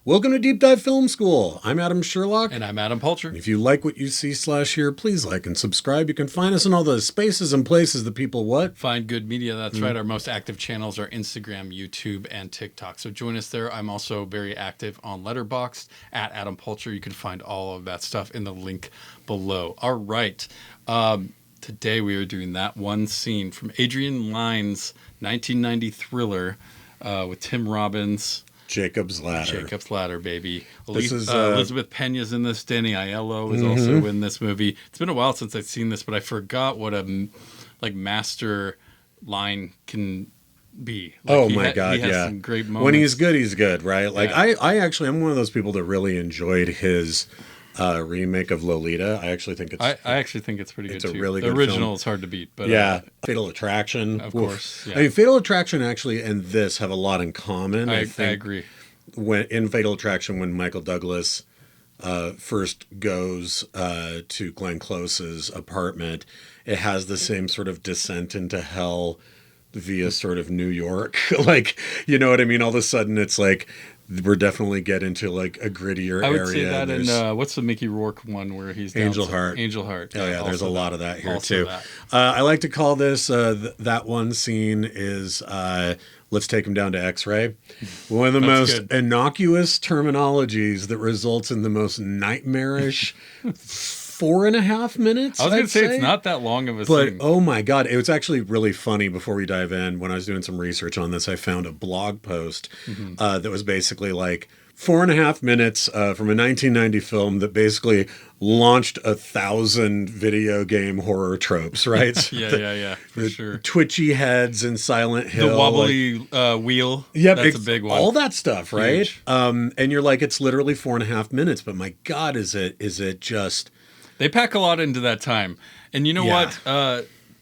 Welcome to Deep Dive Film School. I'm Adam Sherlock. And I'm Adam Poulter. If you like what you see/hear, please like and subscribe. You can find us in all the spaces and places that people what? Find good media. That's right. Our most active channels are Instagram, YouTube, and TikTok. So join us there. I'm also very active on Letterboxd at Adam Poulter. You can find all of that stuff in the link below. All right. Today we are doing that one scene from Adrian Lyne's 1990 thriller with Tim Robbins. Jacob's Ladder, baby. This is, Elizabeth Pena's in this. Danny Aiello is also in this movie. It's been a while since I've seen this, but I forgot what a master line can be. God, he has yeah. Some great moments. When he's good, right? I'm one of those people that really enjoyed his remake of Lolita. I actually think it's pretty good it's a too. really the good original film. Is hard to beat, but Fatal Attraction, of course. Yeah. I mean, Fatal Attraction actually and this have a lot in common. I agree. When in Fatal Attraction, when Michael Douglas first goes to Glenn Close's apartment, it has the same sort of descent into hell via sort of New York. You know what I mean? All of a sudden it's like we're definitely getting to like a grittier area. I would say that in what's the Mickey Rourke one where he's Angel Heart. Angel Heart. Oh yeah, there's a lot of that here too. That. I like to call this that one scene is let's take him down to X-ray. One of the most innocuous terminologies that results in the most nightmarish 4.5 minutes. I was going to say it's not that long of a scene. But oh my God, it was actually really funny. Before we dive in, when I was doing some research on this, I found a blog post that was basically like 4.5 minutes from a 1990 film that basically launched 1,000 video game horror tropes, right? Yeah, for sure. Twitchy heads in Silent Hill. The wobbly wheel. Yep, that's a big one. All that stuff, right? Huge. And you're like, it's literally 4.5 minutes, but my God, is it just... They pack a lot into that time. And you know what?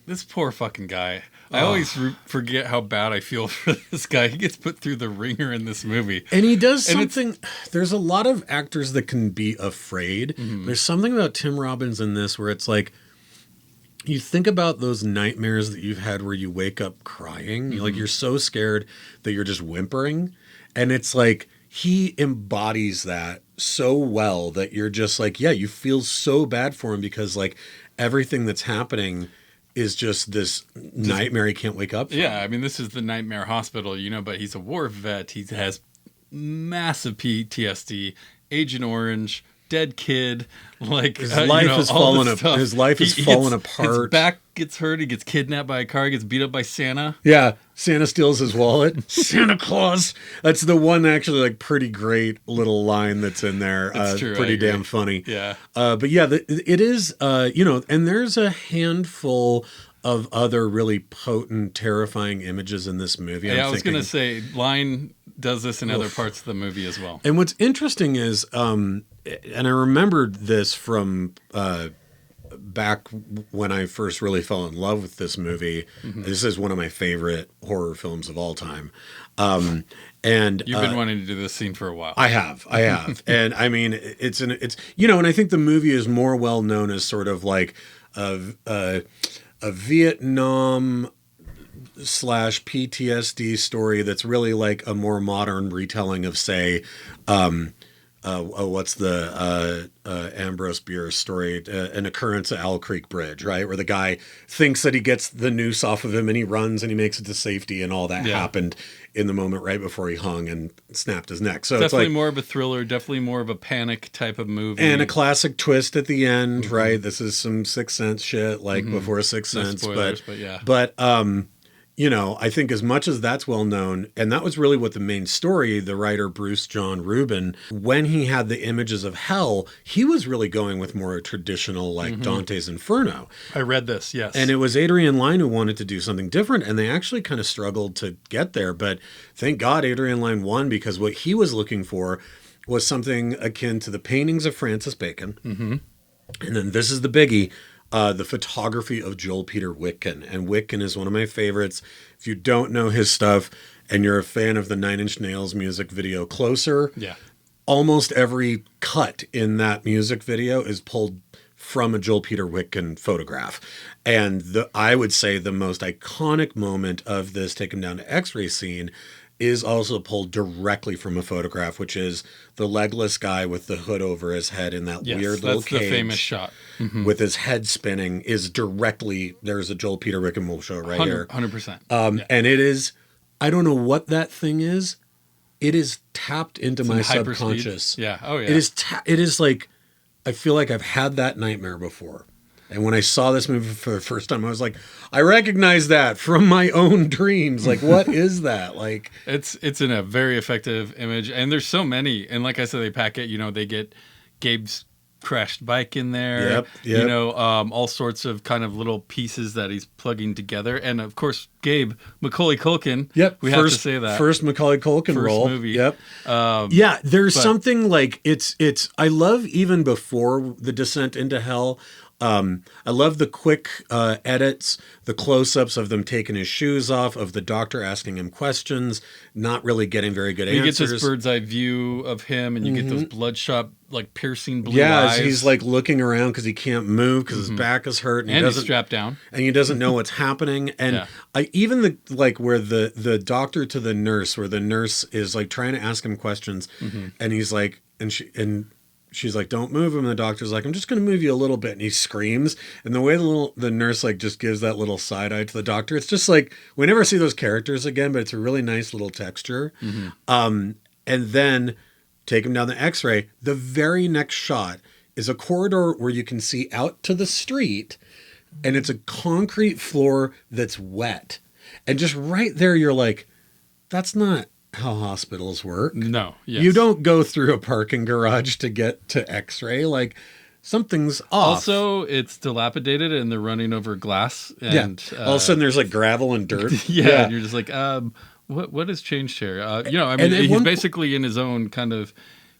This poor fucking guy. I always forget how bad I feel for this guy. He gets put through the ringer in this movie. And he does something. There's a lot of actors that can be afraid. There's something about Tim Robbins in this where it's like, you think about those nightmares that you've had where you wake up crying. You're so scared that you're just whimpering. And it's like, he embodies that so well that you're just like, you feel so bad for him because like everything that's happening is just this nightmare he can't wake up from. Yeah, I mean, this is the nightmare hospital, but he's a war vet. He has massive PTSD, Agent Orange, dead kid. His life has fallen apart. His back gets hurt. He gets kidnapped by a car. Gets beat up by Santa. Yeah, Santa steals his wallet. Santa Claus. That's the one actually like pretty great little line that's in there. That's true. Pretty damn funny. Yeah. But yeah, it is. And there's a handful of other really potent, terrifying images in this movie. I was going to say, Lyne does this in other parts of the movie as well. And what's interesting is, and I remembered this from back when I first really fell in love with this movie. This is one of my favorite horror films of all time. And you've been wanting to do this scene for a while. I have. And I mean, it's and I think the movie is more well known as sort of like a Vietnam / PTSD story that's really like a more modern retelling of, say, what's the Ambrose Bierce story, An Occurrence at Owl Creek Bridge, right? Where the guy thinks that he gets the noose off of him and he runs and he makes it to safety and all that happened in the moment right before he hung and snapped his neck. So definitely it's like, more of a thriller, definitely more of a panic type of movie. And a classic twist at the end, right? This is some Sixth Sense shit, like before Sixth Sense. Spoilers, but yeah. But I think as much as that's well known, and that was really what the main story, the writer Bruce Joel Rubin, when he had the images of hell, he was really going with more traditional like Dante's Inferno. I read this, yes. And it was Adrian Lyne who wanted to do something different, and they actually kind of struggled to get there. But thank God Adrian Lyne won, because what he was looking for was something akin to the paintings of Francis Bacon. And then this is the biggie. The photography of Joel Peter Witkin. And Witkin is one of my favorites. If you don't know his stuff and you're a fan of the Nine Inch Nails music video Closer, almost every cut in that music video is pulled from a Joel Peter Witkin photograph. And I would say the most iconic moment of this Take Him Down to X-Ray scene is also pulled directly from a photograph, which is the legless guy with the hood over his head in that Yes, weird little that's cage. the famous shot. With his head spinning is directly, there's a Joel Peter Wickham show right here. 100%. And it is, I don't know what that thing is. It is tapped into my hyperspeed. subconscious. Yeah. Oh, yeah. It is like, I feel like I've had that nightmare before. And when I saw this movie for the first time, I was like, I recognize that from my own dreams. Like, what is that? Like, it's in a very effective image, and there's so many. And like I said, they pack it. They get Gabe's crashed bike in there. Yep. All sorts of kind of little pieces that he's plugging together, and of course, Gabe, Macaulay Culkin. Yep, we have to say that first Macaulay Culkin role. Movie. Yep. There's something like it's. I love even before the descent into hell. I love the quick edits, the close-ups of them taking his shoes off, of the doctor asking him questions, not really getting very good answers. You get this bird's eye view of him, and you get those bloodshot, like piercing blue eyes. Yeah, he's like looking around because he can't move because his back is hurt, and he's strapped down, and he doesn't know what's happening. And I even where the doctor to the nurse, where the nurse is like trying to ask him questions, and he's like, she's like, don't move him. And the doctor's like, I'm just going to move you a little bit. And he screams. And the way the nurse like just gives that little side eye to the doctor, it's just like, we never see those characters again, but it's a really nice little texture. And then take him down the x-ray. The very next shot is a corridor where you can see out to the street, and it's a concrete floor that's wet. And just right there, you're like, that's not how hospitals work. No. Yes. You don't go through a parking garage to get to x-ray. Like, something's off. Also, it's dilapidated and they're running over glass. And all of a sudden there's like gravel and dirt. And you're just like, what has changed here? He's basically in his own kind of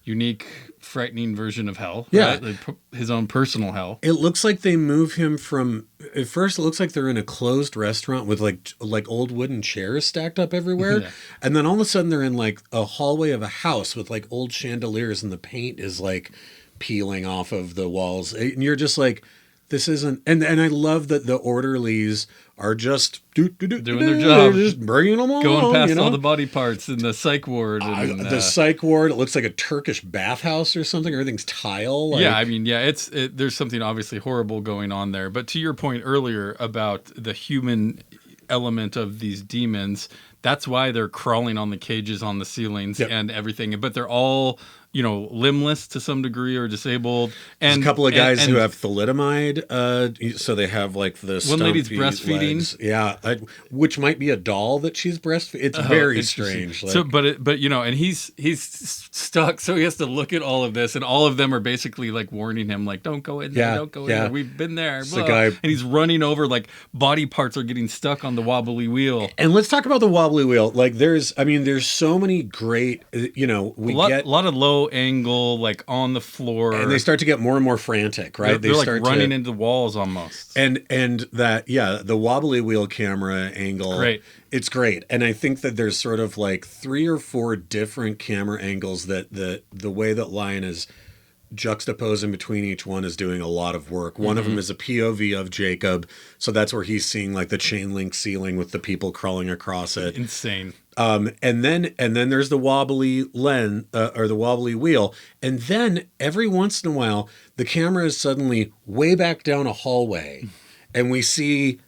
unique, frightening version of hell. Right? His own personal hell. It looks like they move him from, at first it looks like they're in a closed restaurant with like old wooden chairs stacked up everywhere. And then all of a sudden they're in like a hallway of a house with like old chandeliers, and the paint is like peeling off of the walls. And you're just like, this isn't, and I love that the orderlies are just doing their job, just bringing them along, going past all the body parts in the psych ward. The psych ward, it looks like a Turkish bathhouse or something. Everything's tile. There's something obviously horrible going on there. But to your point earlier about the human element of these demons, that's why they're crawling on the cages on the ceilings and everything. But they're all, limbless to some degree or disabled. And there's a couple of guys who have thalidomide, so they have like the one lady's breastfeeding. Legs. Yeah, which might be a doll that she's breastfeeding. It's very strange. So, and he's stuck, so he has to look at all of this, and all of them are basically like warning him, like, don't go in there, don't go in there. We've been there. The guy, and he's running over, like body parts are getting stuck on the wobbly wheel. And let's talk about the wobbly wheel. Like, there's so many great, get a lot of low angle, like on the floor, and they start to get more and more frantic, right? They're like running into walls almost. And that the wobbly wheel camera angle, great. It's great. And I think that there's sort of like 3 or 4 different camera angles that the way that Lyne is juxtaposing between each one is doing a lot of work. One of them is a POV of Jacob, so that's where he's seeing like the chain link ceiling with the people crawling across it. Insane. And then there's the wobbly lens or the wobbly wheel, and then every once in a while the camera is suddenly way back down a hallway, and we see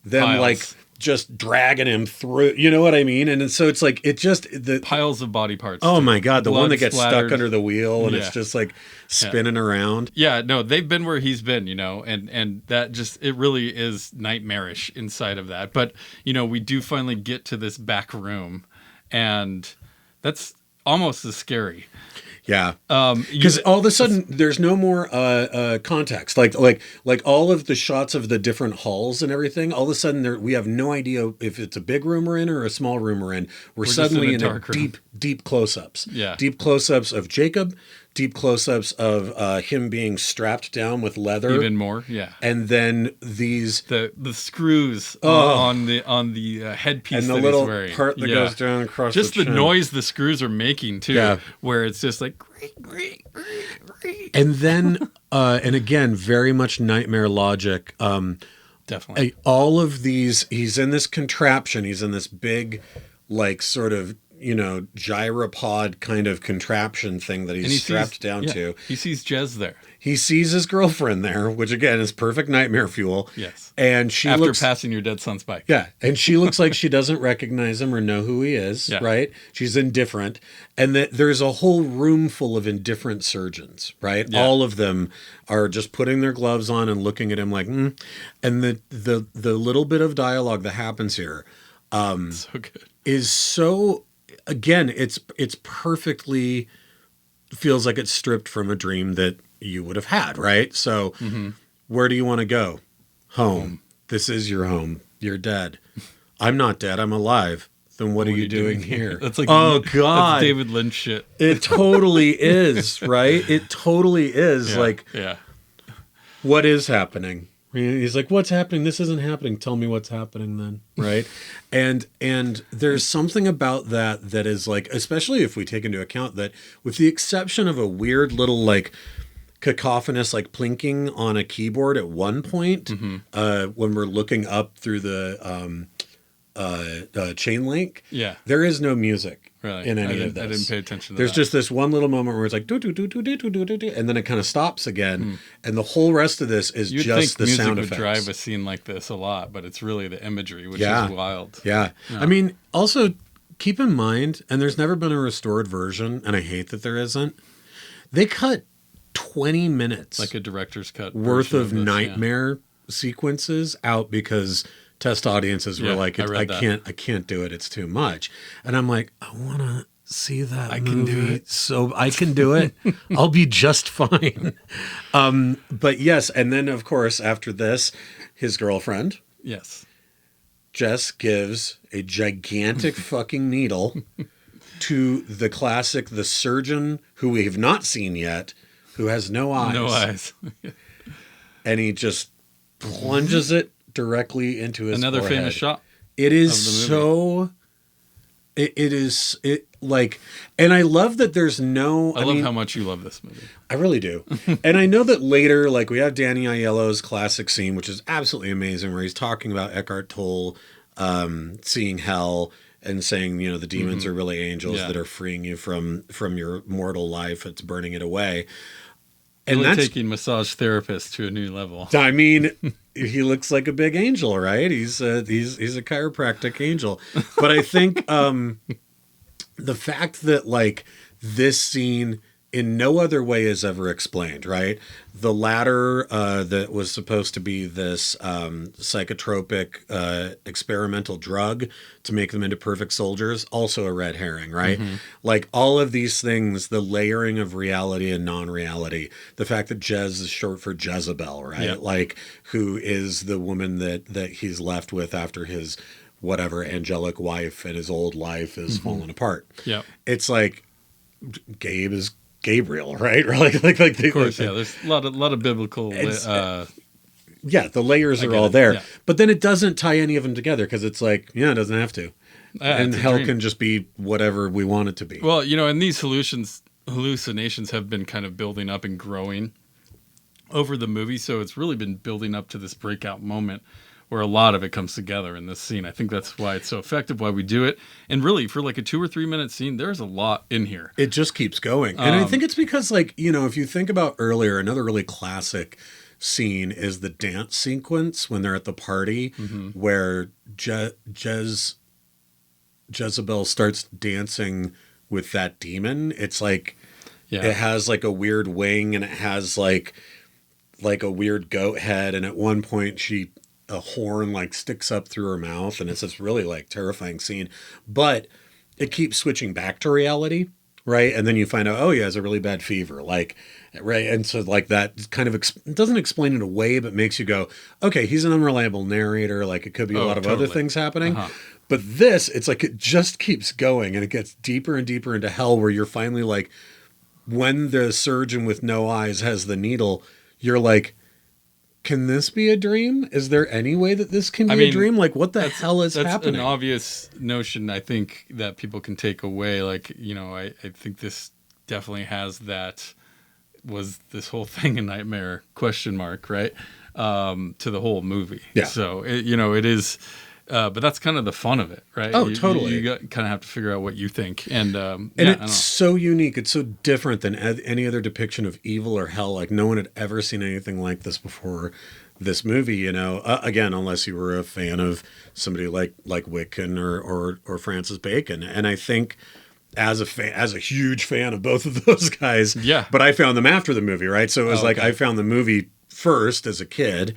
them Piles. Like just dragging him through, you know what I mean? And so it's like, it just, the piles of body parts. Oh my God. The one that gets splattered. stuck under the wheel and it's just like spinning around. Yeah, no, they've been where he's been, and that just, it really is nightmarish inside of that. But, we do finally get to this back room, and that's almost as scary. Yeah, because all of a sudden there's no more context. Like all of the shots of the different halls and everything. All of a sudden we have no idea if it's a big room we're in or a small room we're in. We're suddenly in a deep close-ups. Yeah, deep close-ups of Jacob. Deep close-ups of him being strapped down with leather. Even more, yeah. And then these the screws on the headpiece and the that little he's wearing. Part that goes down across just the the noise the screws are making too, where it's just like. And then and again, very much nightmare logic. Definitely. All of these, he's in this contraption. He's in this big, like sort of gyropod kind of contraption thing that he's strapped down to. He sees Jez there. He sees his girlfriend there, which again is perfect nightmare fuel. Yes. And she after looks, passing your dead son's bike. Yeah. And she looks like she doesn't recognize him or know who he is, right? She's indifferent. And that there's a whole room full of indifferent surgeons, right? Yeah. All of them are just putting their gloves on and looking at him like, And the little bit of dialogue that happens here so good. Is so, again, it's perfectly, feels like it's stripped from a dream that you would have had, right? So where do you want to go? Home. This is your home. You're dead. I'm not dead. I'm alive. Then what are you doing here? That's like, oh God, that's David Lynch shit. It totally is, right? It totally is. What is happening? He's like, what's happening? This isn't happening. Tell me what's happening then, right? and there's something about that is like, especially if we take into account that with the exception of a weird little like cacophonous like plinking on a keyboard at one point when we're looking up through the chain link, there is no music in any of this. I didn't pay attention to There's that. just this one little moment where it's like do do do do do do do do, and then it kind of stops again, and the whole rest of this is just the sound effects. You'd think music would drive a scene like this a lot, but it's really the imagery, which is wild. Yeah. I mean, also keep in mind, and there's never been a restored version, and I hate that there isn't. They cut 20 minutes, like a director's cut worth of nightmare sequences out because test audiences were like, I can't do it. It's too much. And I'm like, I want to see that movie. Can do it. So I can do it. I'll be just fine. But yes. And then of course, after this, his girlfriend, Jess, gives a gigantic fucking needle to the classic, the surgeon who we have not seen yet, who has no eyes. No eyes. And he just plunges it directly into his Another forehead. famous shot. It is so. It is like, and I love that there's no. I love how much you love this movie. I really do, and I know that later, like we have Danny Aiello's classic scene, which is absolutely amazing, where he's talking about Eckhart Tolle seeing hell and saying, the demons are really angels that are freeing you from your mortal life. It's burning it away. And really that's taking massage therapists to a new level. I mean, he looks like a big angel, right? He's a chiropractic angel. But I think the fact that like this scene in no other way is ever explained, right? The ladder that was supposed to be this psychotropic experimental drug to make them into perfect soldiers, also a red herring, right? Like all of these things, the layering of reality and non-reality, the fact that Jez is short for Jezebel, right? Yeah. Like who is the woman that he's left with after his whatever angelic wife and his old life is fallen apart. Yeah. It's like Gabe is Gabriel, right? Like of course, there's a lot of biblical. The layers are all there, but then it doesn't tie any of them together because it's like, it doesn't have to, and hell can just be whatever we want it to be. Well, and these hallucinations have been kind of building up and growing over the movie, so it's really been building up to this breakout moment where a lot of it comes together in this scene. I think that's why it's so effective, why we do it. And really, for like a 2 or 3 minute scene, there's a lot in here. It just keeps going. And I think it's because, like, if you think about earlier, another really classic scene is the dance sequence when they're at the party where Jezebel starts dancing with that demon. It's like, it has like a weird wing and it has like a weird goat head. And at one point a horn like sticks up through her mouth, and it's this really like terrifying scene, but it keeps switching back to reality, right? And then you find out, he has a really bad fever, like, right? And so like that kind of it doesn't explain it away, but makes you go, okay, he's an unreliable narrator. Like it could be a lot of other things happening, but this, it's like it just keeps going, and it gets deeper and deeper into hell, where you're finally like, when the surgeon with no eyes has the needle, you're like, can this be a dream? Is there any way that this can be a dream? Like, what the hell is happening? That's an obvious notion, I think, that people can take away. Like, I think this definitely has that, was this whole thing a nightmare, ? Right? To the whole movie. Yeah. So, it is, but that's kind of the fun of it, right? Oh, totally. You kind of have to figure out what you think, and it's so unique. It's so different than any other depiction of evil or hell. Like no one had ever seen anything like this before this movie. You know, again, unless you were a fan of somebody like Wiccan or Francis Bacon, and I think. As a huge fan of both of those guys, yeah. But I found them after the movie, right? So it was okay. I found the movie first as a kid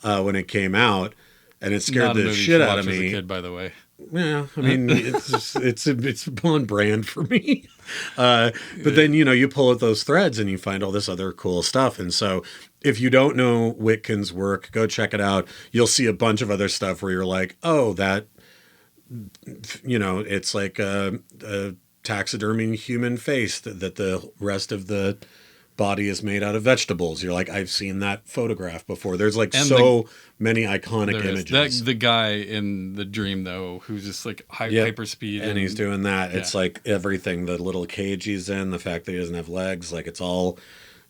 when it came out, and it scared the shit out of me. As a kid, by the way. Yeah, I mean it's on brand for me. But then you pull at those threads and you find all this other cool stuff. And so if you don't know Witkin's work, go check it out. You'll see a bunch of other stuff where you're like, oh, that it's like a taxidermy human face that the rest of the body is made out of vegetables. You're like, I've seen that photograph before. There's like many iconic images. The guy in the dream though, who's just like hyper speed, and he's doing that. Yeah. It's like everything, the little cage he's in, the fact that he doesn't have legs, like it's all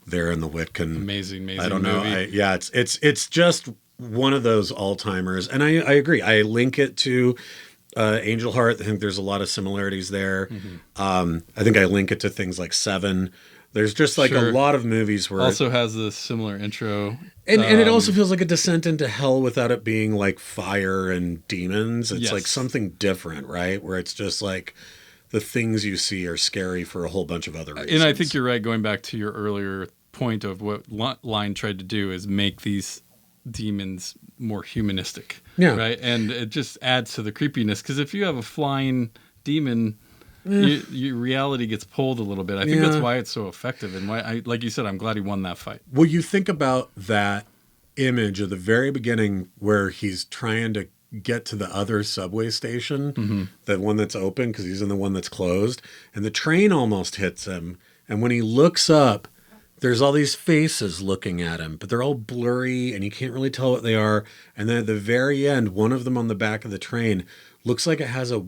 there in the Witkin. Amazing. I don't know. Movie. It's just one of those all-timers, and I agree. I link it to Angel Heart. I think there's a lot of similarities there. Mm-hmm. I think I link it to things like Seven. There's just like a lot of movies where also has a similar intro, and it also feels like a descent into hell without it being like fire and demons. It's like something different, right? Where it's just like the things you see are scary for a whole bunch of other reasons. And I think you're right. Going back to your earlier point of what Lyne tried to do is make these demons more humanistic, right? And it just adds to the creepiness, because if you have a flying demon, your reality gets pulled a little bit. I think that's why it's so effective, and why, like you said, I'm glad he won that fight. Well, you think about that image of the very beginning where he's trying to get to the other subway station, the one that's open, because he's in the one that's closed, and the train almost hits him, and when he looks up, there's all these faces looking at him, but they're all blurry and you can't really tell what they are. And then at the very end, one of them on the back of the train looks like it has a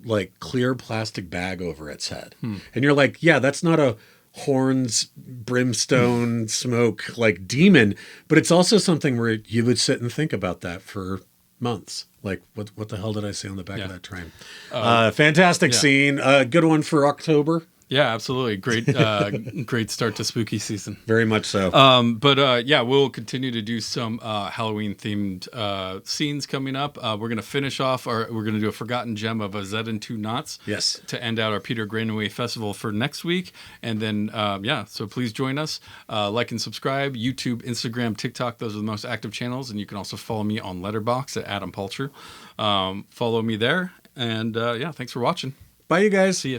like clear plastic bag over its head. And you're like, yeah, that's not a horns, brimstone, smoke like demon, but it's also something where you would sit and think about that for months. Like, what the hell did I see on the back of that train? Fantastic scene. Good one for October. Yeah, absolutely. Great start to spooky season. Very much so. But we'll continue to do some Halloween themed scenes coming up. We're going to finish off we're going to do a forgotten gem of a Z and Two Knots. Yes. To end out our Peter Granaway Festival for next week. And then, so please join us. Like and subscribe. YouTube, Instagram, TikTok. Those are the most active channels. And you can also follow me on Letterboxd at Adam Pulcher. Follow me there. And thanks for watching. Bye, you guys. See ya.